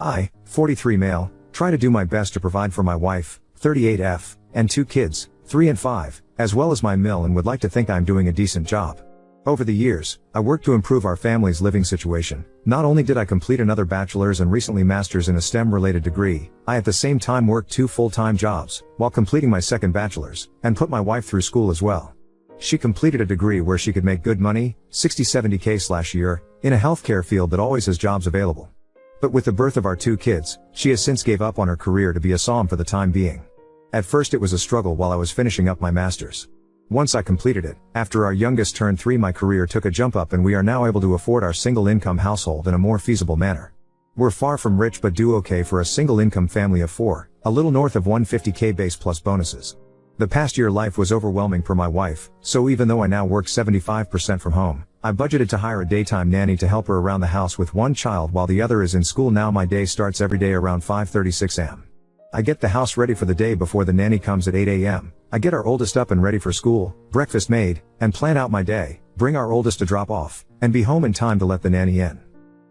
I, 43 male, try to do my best to provide for my wife, 38F, and 2 kids, 3 and 5, as well as my mill, and would like to think I'm doing a decent job. Over the years, I worked to improve our family's living situation. Not only did I complete another bachelor's and recently master's in a STEM-related degree, I at the same time worked 2 full-time jobs, while completing my second bachelor's, and put my wife through school as well. She completed a degree where she could make good money, 60-70K/year, in a healthcare field that always has jobs available. But with the birth of our 2 kids, she has since gave up on her career to be a SOM for the time being. At first it was a struggle while I was finishing up my master's. Once I completed it, after our youngest turned 3, my career took a jump up and we are now able to afford our single-income household in a more feasible manner. We're far from rich but do okay for a single-income family of 4, a little north of 150K base plus bonuses. The past year life was overwhelming for my wife, so even though I now work 75% from home, I budgeted to hire a daytime nanny to help her around the house with 1 child while the other is in school. Now my day starts every day around 5:36 am. I get the house ready for the day before the nanny comes at 8 am. I get our oldest up and ready for school, breakfast made, and plan out my day, bring our oldest to drop off, and be home in time to let the nanny in.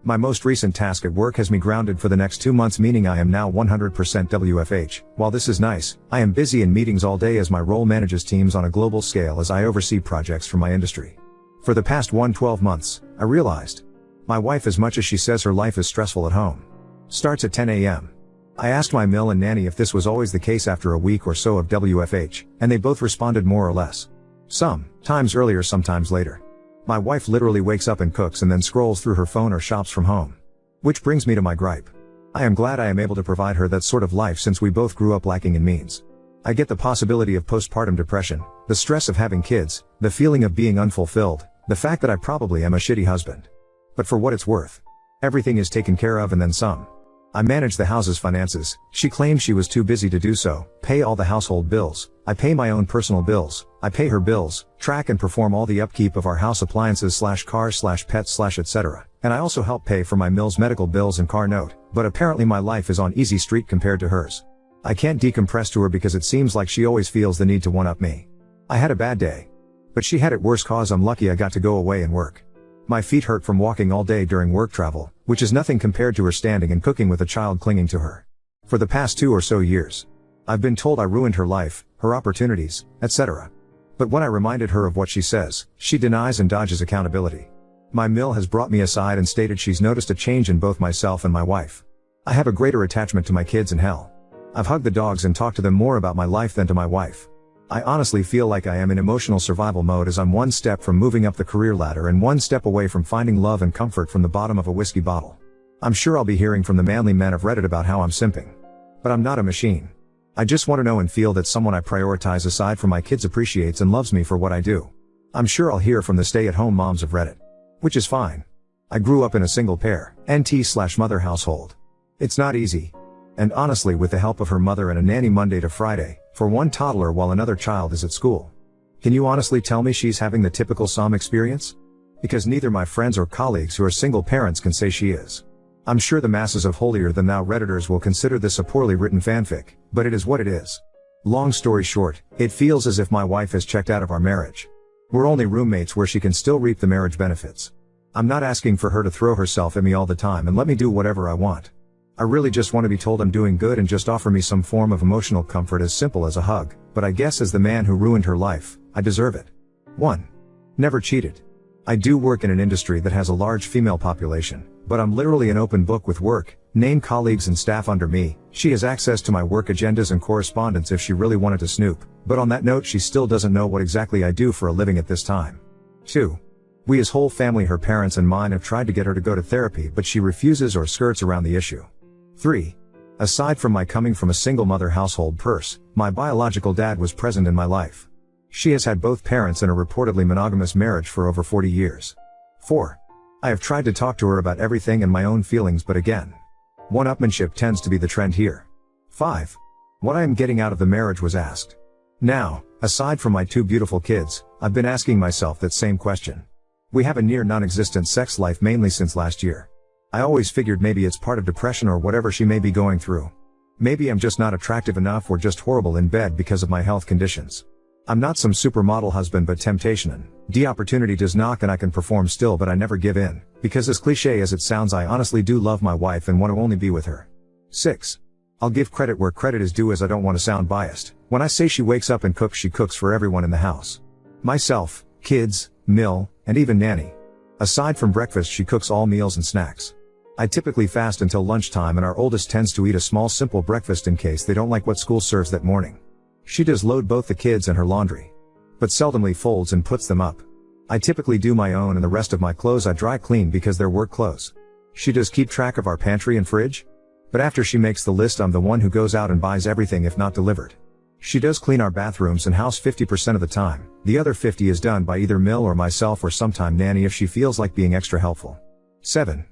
My most recent task at work has me grounded for the next 2 months, meaning I am now 100% WFH. While this is nice, I am busy in meetings all day as my role manages teams on a global scale as I oversee projects for my industry. For the past 12 months, I realized my wife, as much as she says her life is stressful at home, starts at 10 am. I asked my mill and nanny if this was always the case after a week or so of WFH, and they both responded more or less. Sometimes earlier, sometimes later. My wife literally wakes up and cooks and then scrolls through her phone or shops from home. Which brings me to my gripe. I am glad I am able to provide her that sort of life since we both grew up lacking in means. I get the possibility of postpartum depression, the stress of having kids, the feeling of being unfulfilled, the fact that I probably am a shitty husband. But for what it's worth, everything is taken care of and then some. I manage the house's finances. She claims she was too busy to do so, pay all the household bills. I pay my own personal bills. I pay her bills, track and perform all the upkeep of our house appliances / cars / pets / etc. And I also help pay for my mill's medical bills and car note, but apparently my life is on easy street compared to hers. I can't decompress to her because it seems like she always feels the need to one-up me. I had a bad day. But she had it worse cause I'm lucky I got to go away and work. My feet hurt from walking all day during work travel, which is nothing compared to her standing and cooking with a child clinging to her. For the past 2 or so years, I've been told I ruined her life, her opportunities, etc. But when I reminded her of what she says, she denies and dodges accountability. My mill has brought me aside and stated she's noticed a change in both myself and my wife. I have a greater attachment to my kids and hell, I've hugged the dogs and talked to them more about my life than to my wife. I honestly feel like I am in emotional survival mode as I'm 1 step from moving up the career ladder and 1 step away from finding love and comfort from the bottom of a whiskey bottle. I'm sure I'll be hearing from the manly men of Reddit about how I'm simping. But I'm not a machine. I just want to know and feel that someone I prioritize aside from my kids appreciates and loves me for what I do. I'm sure I'll hear from the stay-at-home moms of Reddit. Which is fine. I grew up in a single parent /mother household. It's not easy. And honestly, with the help of her mother and a nanny Monday to Friday, for 1 toddler while another child is at school. Can you honestly tell me she's having the typical SOM experience? Because neither my friends or colleagues who are single parents can say she is. I'm sure the masses of holier-than-thou Redditors will consider this a poorly written fanfic, but it is what it is. Long story short, it feels as if my wife has checked out of our marriage. We're only roommates where she can still reap the marriage benefits. I'm not asking for her to throw herself at me all the time and let me do whatever I want. I really just want to be told I'm doing good and just offer me some form of emotional comfort as simple as a hug, but I guess as the man who ruined her life, I deserve it. 1. Never cheated. I do work in an industry that has a large female population, but I'm literally an open book with work, name colleagues and staff under me. She has access to my work agendas and correspondence if she really wanted to snoop, but on that note she still doesn't know what exactly I do for a living at this time. 2. We as whole family, her parents and mine, have tried to get her to go to therapy but she refuses or skirts around the issue. 3. Aside from my coming from a single mother household my biological dad was present in my life. She has had both parents in a reportedly monogamous marriage for over 40 years. 4. I have tried to talk to her about everything and my own feelings, but again, one-upmanship tends to be the trend here. 5. What I am getting out of the marriage was asked. Now, aside from my 2 beautiful kids, I've been asking myself that same question. We have a near non-existent sex life mainly since last year. I always figured maybe it's part of depression or whatever she may be going through. Maybe I'm just not attractive enough or just horrible in bed because of my health conditions. I'm not some supermodel husband, but temptation and the opportunity does knock and I can perform still, but I never give in, because as cliche as it sounds, I honestly do love my wife and want to only be with her. 6. I'll give credit where credit is due, as I don't want to sound biased. When I say she wakes up and cooks, she cooks for everyone in the house. Myself, kids, Mill, and even Nanny. Aside from breakfast, she cooks all meals and snacks. I typically fast until lunchtime, and our oldest tends to eat a small simple breakfast in case they don't like what school serves that morning. She does load both the kids and her laundry, but seldomly folds and puts them up. I typically do my own, and the rest of my clothes I dry clean because they're work clothes. She does keep track of our pantry and fridge, but after she makes the list, I'm the one who goes out and buys everything if not delivered. She does clean our bathrooms and house 50% of the time. The other 50 is done by either Mill or myself, or sometime Nanny if she feels like being extra helpful. 7.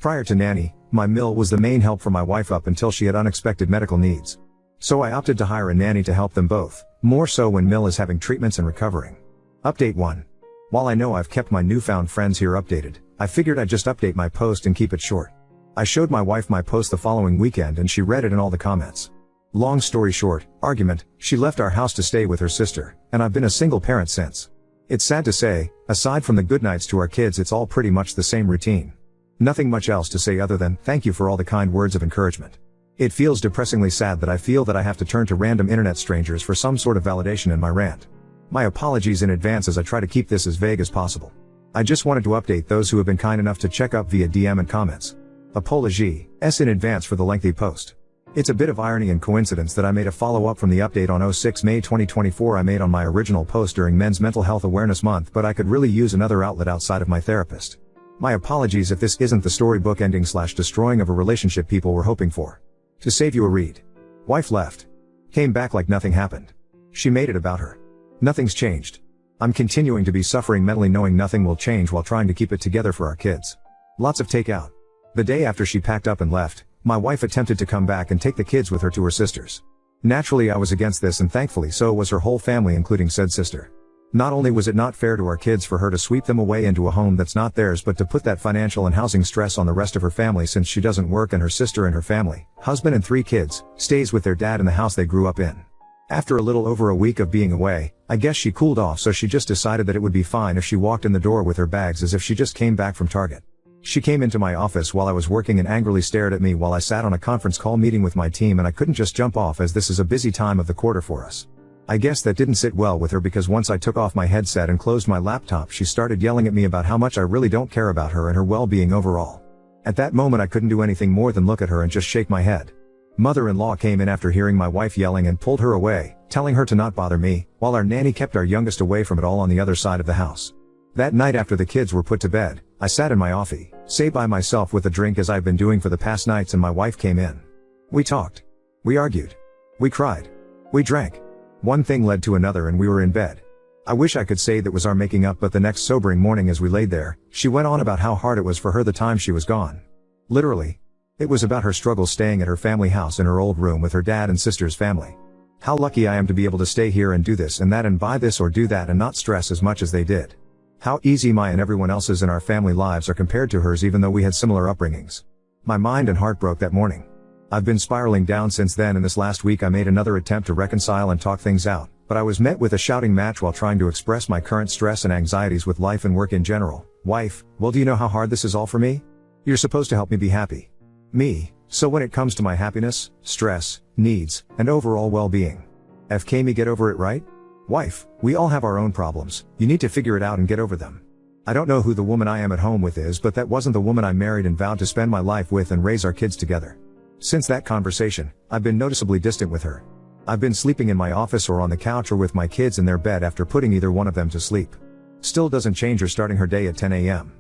Prior to Nanny, my Mill was the main help for my wife up until she had unexpected medical needs. So I opted to hire a nanny to help them both, more so when Mill is having treatments and recovering. Update 1. While I know I've kept my newfound friends here updated, I figured I'd just update my post and keep it short. I showed my wife my post the following weekend and she read it and all the comments. Long story short, argument, she left our house to stay with her sister, and I've been a single parent since. It's sad to say, aside from the good nights to our kids, it's all pretty much the same routine. Nothing much else to say other than, thank you for all the kind words of encouragement. It feels depressingly sad that I feel that I have to turn to random internet strangers for some sort of validation in my rant. My apologies in advance as I try to keep this as vague as possible. I just wanted to update those who have been kind enough to check up via DM and comments. Apologies in advance for the lengthy post. It's a bit of irony and coincidence that I made a follow-up from the update on 6 May 2024 I made on my original post during Men's Mental Health Awareness Month, but I could really use another outlet outside of my therapist. My apologies if this isn't the storybook ending / destroying of a relationship people were hoping for. To save you a read. Wife left. Came back like nothing happened. She made it about her. Nothing's changed. I'm continuing to be suffering mentally, knowing nothing will change while trying to keep it together for our kids. Lots of takeout. The day after she packed up and left, my wife attempted to come back and take the kids with her to her sister's. Naturally I was against this, and thankfully so was her whole family, including said sister. Not only was it not fair to our kids for her to sweep them away into a home that's not theirs, but to put that financial and housing stress on the rest of her family, since she doesn't work and her sister and her family, husband and 3 kids, stays with their dad in the house they grew up in. After a little over a week of being away, I guess she cooled off, so she just decided that it would be fine if she walked in the door with her bags as if she just came back from Target. She came into my office while I was working and angrily stared at me while I sat on a conference call meeting with my team, and I couldn't just jump off as this is a busy time of the quarter for us. I guess that didn't sit well with her, because once I took off my headset and closed my laptop, she started yelling at me about how much I really don't care about her and her well-being overall. At that moment I couldn't do anything more than look at her and just shake my head. Mother-in-law came in after hearing my wife yelling and pulled her away, telling her to not bother me, while our nanny kept our youngest away from it all on the other side of the house. That night after the kids were put to bed, I sat in my office, say by myself with a drink as I've been doing for the past nights, and my wife came in. We talked. We argued. We cried. We drank. One thing led to another and we were in bed. I wish I could say that was our making up, but the next sobering morning as we laid there, she went on about how hard it was for her the time she was gone. Literally. It was about her struggles staying at her family house in her old room with her dad and sister's family. How lucky I am to be able to stay here and do this and that and buy this or do that and not stress as much as they did. How easy my and everyone else's in our family lives are compared to hers, even though we had similar upbringings. My mind and heart broke that morning. I've been spiraling down since then, and this last week I made another attempt to reconcile and talk things out, but I was met with a shouting match while trying to express my current stress and anxieties with life and work in general. Wife, well, do you know how hard this is all for me? You're supposed to help me be happy. Me, so when it comes to my happiness, stress, needs, and overall well-being. FK me, get over it, right? Wife, we all have our own problems, you need to figure it out and get over them. I don't know who the woman I am at home with is, but that wasn't the woman I married and vowed to spend my life with and raise our kids together. Since that conversation, I've been noticeably distant with her. I've been sleeping in my office or on the couch or with my kids in their bed after putting either one of them to sleep. Still doesn't change her starting her day at 10 a.m.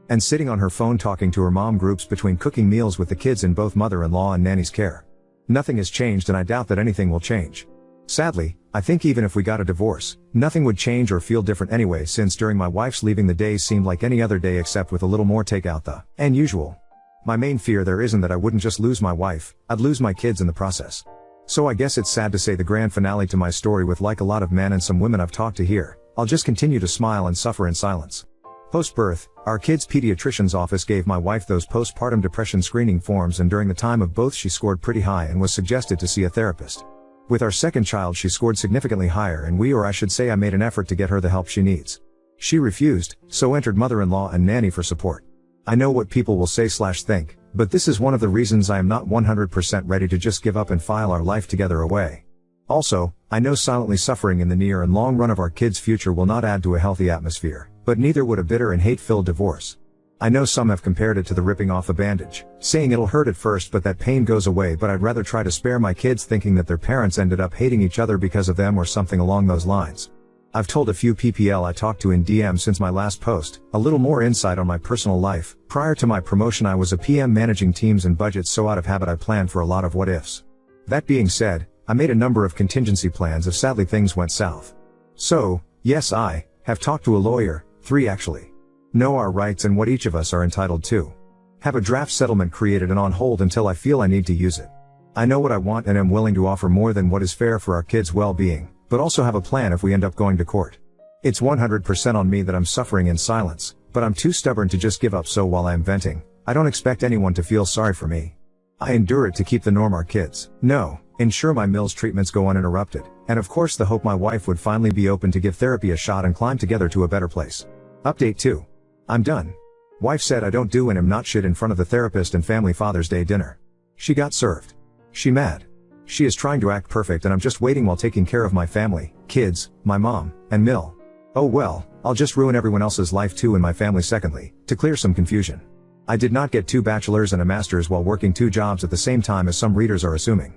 and sitting on her phone talking to her mom groups between cooking meals with the kids in both mother-in-law and nanny's care. Nothing has changed, and I doubt that anything will change. Sadly, I think even if we got a divorce, nothing would change or feel different anyway, since during my wife's leaving the days seemed like any other day except with a little more takeout than usual. My main fear there isn't that I wouldn't just lose my wife, I'd lose my kids in the process. So I guess it's sad to say the grand finale to my story with, like a lot of men and some women I've talked to here, I'll just continue to smile and suffer in silence. Post-birth, our kids' pediatrician's office gave my wife those postpartum depression screening forms, and during the time of both she scored pretty high and was suggested to see a therapist. With our second child she scored significantly higher and I should say I made an effort to get her the help she needs. She refused, so entered mother-in-law and nanny for support. I know what people will say/think, but this is one of the reasons I am not 100% ready to just give up and file our life together away. Also, I know silently suffering in the near and long run of our kids' future will not add to a healthy atmosphere, but neither would a bitter and hate-filled divorce. I know some have compared it to the ripping off a bandage, saying it'll hurt at first but that pain goes away, but I'd rather try to spare my kids thinking that their parents ended up hating each other because of them or something along those lines. I've told a few PPL I talked to in DM since my last post, a little more insight on my personal life. Prior to my promotion I was a PM managing teams and budgets, so out of habit I planned for a lot of what ifs. That being said, I made a number of contingency plans if sadly things went south. So, yes, I have talked to a lawyer, 3 actually. Know our rights and what each of us are entitled to. Have a draft settlement created and on hold until I feel I need to use it. I know what I want and am willing to offer more than what is fair for our kids' well-being, but also have a plan if we end up going to court. It's 100% on me that I'm suffering in silence, but I'm too stubborn to just give up, so while I am venting, I don't expect anyone to feel sorry for me. I endure it to keep the norm our kids know, ensure my Mills treatments go uninterrupted, and of course the hope my wife would finally be open to give therapy a shot and climb together to a better place. Update 2. I'm done. Wife said I don't do and am not shit in front of the therapist and family Father's Day dinner. She got served. She mad. She is trying to act perfect and I'm just waiting while taking care of my family, kids, my mom, and Mill. Oh well, I'll just ruin everyone else's life too and my family. Secondly, to clear some confusion. I did not get 2 bachelors and a master's while working 2 jobs at the same time as some readers are assuming.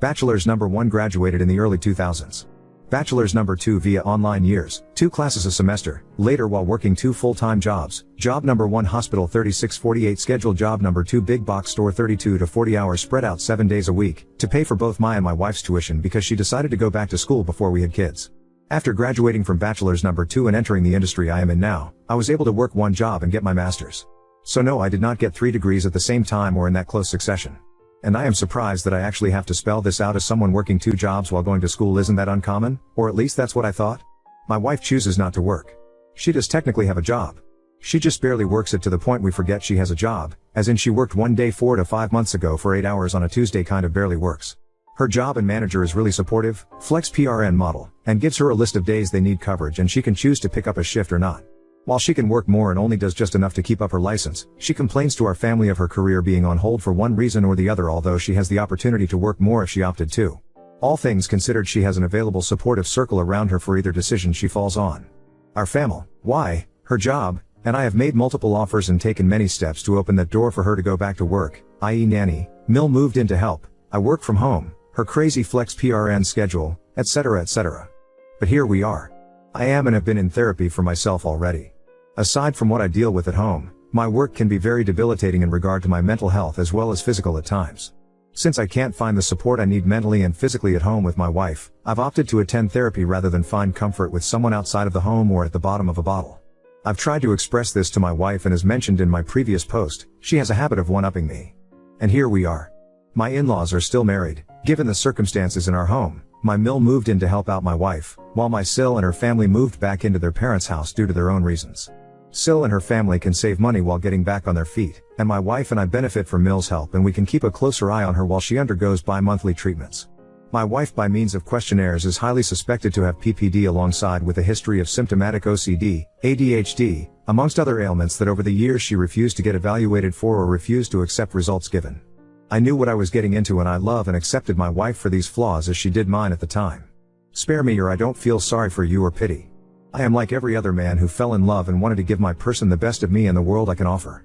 Bachelor's number 1 graduated in the early 2000s. Bachelor's number 2 via online years, 2 classes a semester, later while working 2 full-time jobs. Job number 1 hospital 36-48 schedule, job number 2 big box store 32 to 40 hours spread out 7 days a week, to pay for both my and my wife's tuition because she decided to go back to school before we had kids. After graduating from bachelor's number 2 and entering the industry I am in now, I was able to work 1 job and get my master's. So no, I did not get 3 degrees at the same time or in that close succession. And I am surprised that I actually have to spell this out as someone working 2 jobs while going to school. Isn't that uncommon? Or at least that's what I thought. My wife chooses not to work. She does technically have a job. She just barely works it to the point we forget she has a job, as in she worked 1 day 4 to 5 months ago for 8 hours on a Tuesday, kind of barely works. Her job and manager is really supportive, flex PRN model, and gives her a list of days they need coverage and she can choose to pick up a shift or not. While she can work more and only does just enough to keep up her license, she complains to our family of her career being on hold for one reason or the other, although she has the opportunity to work more if she opted to. All things considered, she has an available supportive circle around her for either decision she falls on. Our family, why, her job, and I have made multiple offers and taken many steps to open that door for her to go back to work, i.e. nanny, Mill moved in to help, I work from home, her crazy flex PRN schedule, etc. etc. But here we are. I am and have been in therapy for myself already. Aside from what I deal with at home, my work can be very debilitating in regard to my mental health as well as physical at times. Since I can't find the support I need mentally and physically at home with my wife, I've opted to attend therapy rather than find comfort with someone outside of the home or at the bottom of a bottle. I've tried to express this to my wife, and as mentioned in my previous post, she has a habit of one-upping me. And here we are. My in-laws are still married. Given the circumstances in our home, my Mill moved in to help out my wife, while my Sil and her family moved back into their parents' house due to their own reasons. Sil and her family can save money while getting back on their feet, and my wife and I benefit from Mill's help, and we can keep a closer eye on her while she undergoes bi-monthly treatments. My wife, by means of questionnaires, is highly suspected to have PPD alongside with a history of symptomatic OCD, ADHD, amongst other ailments that over the years she refused to get evaluated for or refused to accept results given. I knew what I was getting into, and I love and accepted my wife for these flaws as she did mine at the time. Spare me, or I don't feel sorry for you or pity. I am like every other man who fell in love and wanted to give my person the best of me and the world I can offer.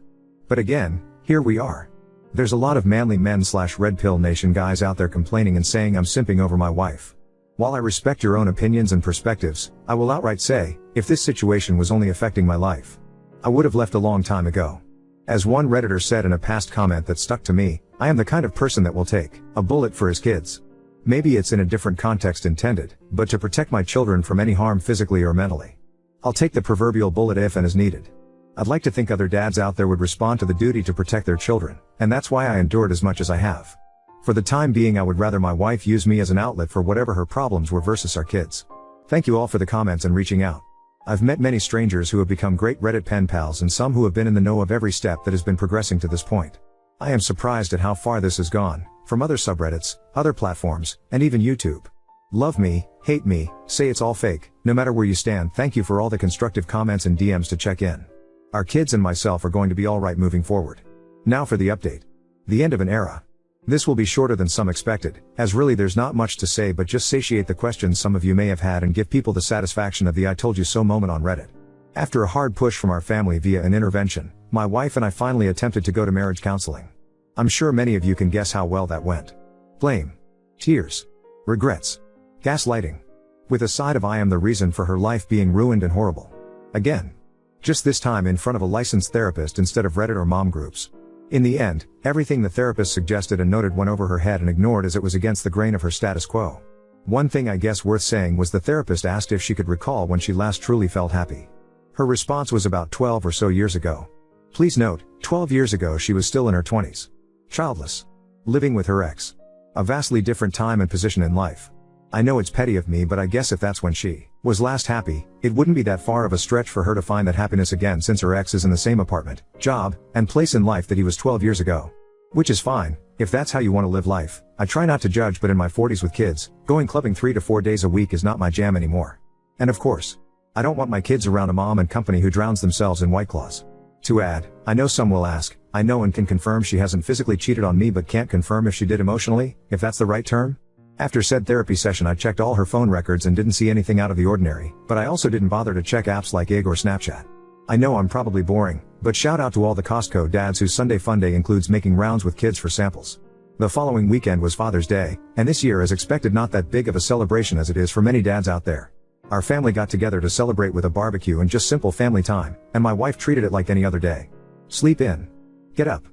But again, here we are. There's a lot of manly men/red pill nation guys out there complaining and saying I'm simping over my wife. While I respect your own opinions and perspectives, I will outright say, if this situation was only affecting my life, I would have left a long time ago. As one Redditor said in a past comment that stuck to me, I am the kind of person that will take a bullet for his kids. Maybe it's in a different context intended, but to protect my children from any harm physically or mentally. I'll take the proverbial bullet if and as needed. I'd like to think other dads out there would respond to the duty to protect their children, and that's why I endured as much as I have. For the time being, I would rather my wife use me as an outlet for whatever her problems were versus our kids. Thank you all for the comments and reaching out. I've met many strangers who have become great Reddit pen pals, and some who have been in the know of every step that has been progressing to this point. I am surprised at how far this has gone. from other subreddits, other platforms, and even YouTube. Love me, hate me, say it's all fake, no matter where you stand, thank you for all the constructive comments and DMs to check in. Our kids and myself are going to be alright moving forward. Now for the update. The end of an era. This will be shorter than some expected, as really there's not much to say but just satiate the questions some of you may have had and give people the satisfaction of the I told you so moment on Reddit. After a hard push from our family via an intervention, my wife and I finally attempted to go to marriage counseling. I'm sure many of you can guess how well that went. Blame. Tears. Regrets. Gaslighting. With a side of I am the reason for her life being ruined and horrible. Again. Just this time in front of a licensed therapist instead of Reddit or mom groups. In the end, everything the therapist suggested and noted went over her head and ignored as it was against the grain of her status quo. One thing I guess worth saying was the therapist asked if she could recall when she last truly felt happy. Her response was about 12 or so years ago. Please note, 12 years ago she was still in her 20s. Childless. Living with her ex. A vastly different time and position in life. I know it's petty of me, but I guess if that's when she was last happy, it wouldn't be that far of a stretch for her to find that happiness again since her ex is in the same apartment, job, and place in life that he was 12 years ago. Which is fine, if that's how you want to live life. I try not to judge, but in my 40s with kids, going clubbing 3 to 4 days a week is not my jam anymore. And of course, I don't want my kids around a mom and company who drowns themselves in White Claws. To add, I know some will ask, I know and can confirm she hasn't physically cheated on me but can't confirm if she did emotionally, if that's the right term? After said therapy session I checked all her phone records and didn't see anything out of the ordinary, but I also didn't bother to check apps like IG or Snapchat. I know I'm probably boring, but shout out to all the Costco dads whose Sunday Funday includes making rounds with kids for samples. The following weekend was Father's Day, and this year as expected not that big of a celebration as it is for many dads out there. Our family got together to celebrate with a barbecue and just simple family time, and my wife treated it like any other day. Sleep in. Get up.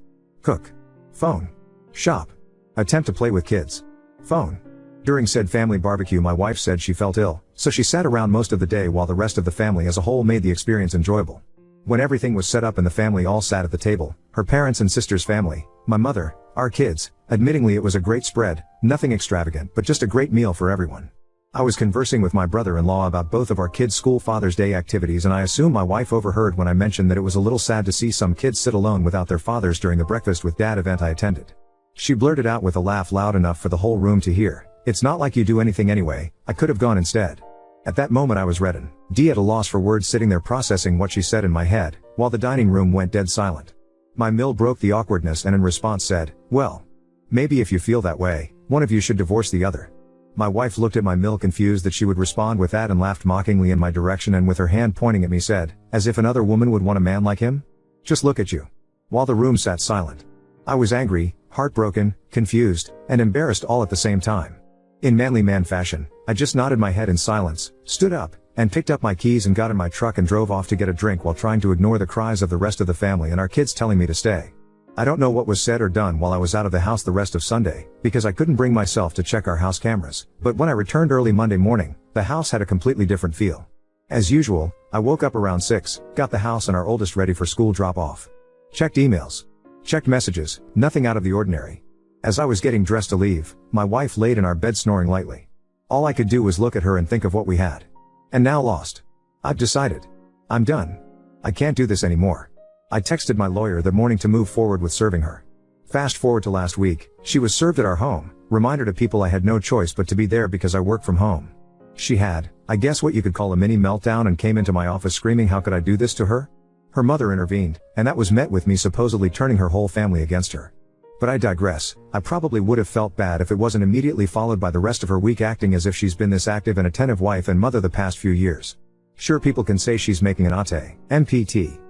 Cook. Phone. Shop. Attempt to play with kids. Phone. During said family barbecue my wife said she felt ill, so she sat around most of the day while the rest of the family as a whole made the experience enjoyable. When everything was set up and the family all sat at the table, her parents and sister's family, my mother, our kids, admittingly it was a great spread, nothing extravagant but just a great meal for everyone. I was conversing with my brother-in-law about both of our kids' school Father's Day activities and I assume my wife overheard when I mentioned that it was a little sad to see some kids sit alone without their fathers during the breakfast with dad event I attended. She blurted out with a laugh loud enough for the whole room to hear, "It's not like you do anything anyway, I could have gone instead." At that moment I was redden, at a loss for words sitting there processing what she said in my head, while the dining room went dead silent. My mill broke the awkwardness and in response said, "Well, maybe if you feel that way, one of you should divorce the other." My wife looked at my mill confused that she would respond with that and laughed mockingly in my direction and with her hand pointing at me said, "As if another woman would want a man like him? Just look at you." While the room sat silent. I was angry, heartbroken, confused, and embarrassed all at the same time. In manly man fashion, I just nodded my head in silence, stood up, and picked up my keys and got in my truck and drove off to get a drink while trying to ignore the cries of the rest of the family and our kids telling me to stay. I don't know what was said or done while I was out of the house the rest of Sunday, because I couldn't bring myself to check our house cameras, but when I returned early Monday morning, the house had a completely different feel. As usual, I woke up around 6, got the house and our oldest ready for school drop-off. Checked emails. Checked messages, nothing out of the ordinary. As I was getting dressed to leave, my wife laid in our bed snoring lightly. All I could do was look at her and think of what we had. And now lost. I've decided. I'm done. I can't do this anymore. I texted my lawyer that morning to move forward with serving her. Fast forward to last week, she was served at our home, reminder to people I had no choice but to be there because I work from home. She had, I guess what you could call a mini meltdown and came into my office screaming how could I do this to her? Her mother intervened, and that was met with me supposedly turning her whole family against her. But I digress, I probably would have felt bad if it wasn't immediately followed by the rest of her week acting as if she's been this active and attentive wife and mother the past few years. Sure, people can say she's making an MPT.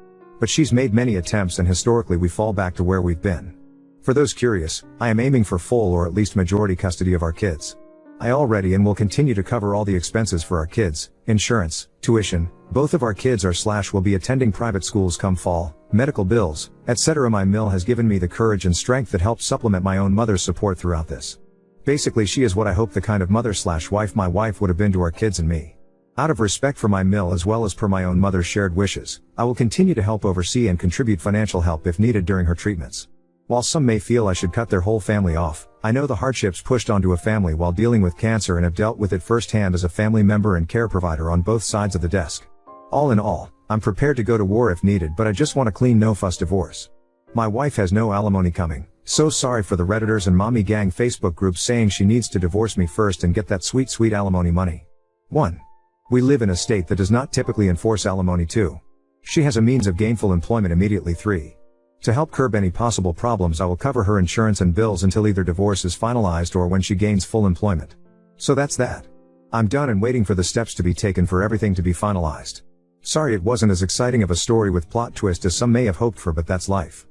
But she's made many attempts and historically we fall back to where we've been. For those curious, I am aiming for full or at least majority custody of our kids. I already and will continue to cover all the expenses for our kids, insurance, tuition, both of our kids will be attending private schools come fall, medical bills, etc. My mill has given me the courage and strength that helps supplement my own mother's support throughout this. Basically she is what I hope the kind of mother/wife my wife would have been to our kids and me. Out of respect for my mill as well as per my own mother's shared wishes, I will continue to help oversee and contribute financial help if needed during her treatments. While some may feel I should cut their whole family off, I know the hardships pushed onto a family while dealing with cancer and have dealt with it firsthand as a family member and care provider on both sides of the desk. All in all, I'm prepared to go to war if needed, but I just want a clean no-fuss divorce. My wife has no alimony coming, So sorry for the Redditors and mommy gang Facebook groups saying she needs to divorce me first and get that sweet sweet alimony money. 1. We live in a state that does not typically enforce alimony. 2. She has a means of gainful employment immediately. 3. To help curb any possible problems, I will cover her insurance and bills until either divorce is finalized or when she gains full employment. So that's that. I'm done and waiting for the steps to be taken for everything to be finalized. Sorry it wasn't as exciting of a story with plot twist as some may have hoped for, but that's life.